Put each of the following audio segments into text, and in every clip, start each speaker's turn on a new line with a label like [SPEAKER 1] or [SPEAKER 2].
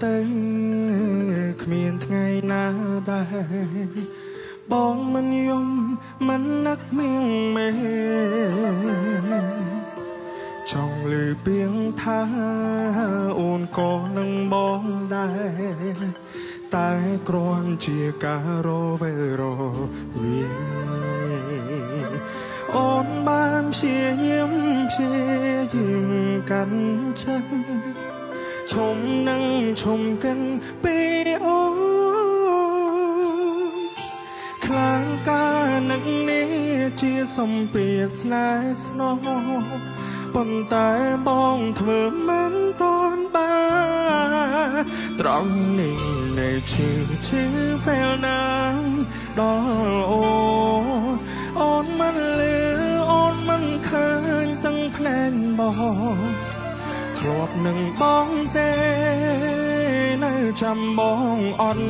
[SPEAKER 1] ទៅគ្មានថ្ងៃណាដែរបងមិនយំមិននឹកមៀងមេចង់លឺពីងថាអូនក៏នឹងបងដែរតែគ្រាន់ជាការរវេរវាអូនបានព្យាយាមកាន់ចិត្តឈុំនឹងឈុំកិនពេលអូនខ្លាំងការនឹកនេះជាសម្ពាធស្នេហ៍ស្នងប៉ុន្តែបងធ្វើមិនទាន់បានត្រង់នេះនៅឈឺពេលណាដល់អូនមិនលឺអូនមិនឃើញទាំងភ្នែកបងធ្លាប់នឹងបងទេនៅចាំបងអត់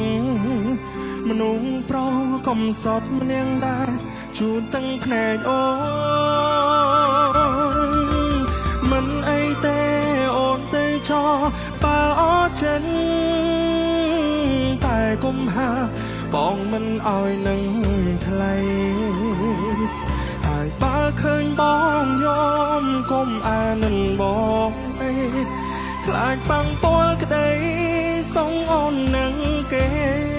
[SPEAKER 1] មនុស្សប្រុសកំសត់ម្នាក់ដែរជួនទាំងភ្នែកអូនមិនអីទេអូនទៅចោបើអត់ចិនតែគុំហាបងមិនអោយនឹងថ្លៃហើយបើឃើញបងយំគុំអានឹងបងអីខ្លាចបាំងពលក្តីសងអូននឹងគេ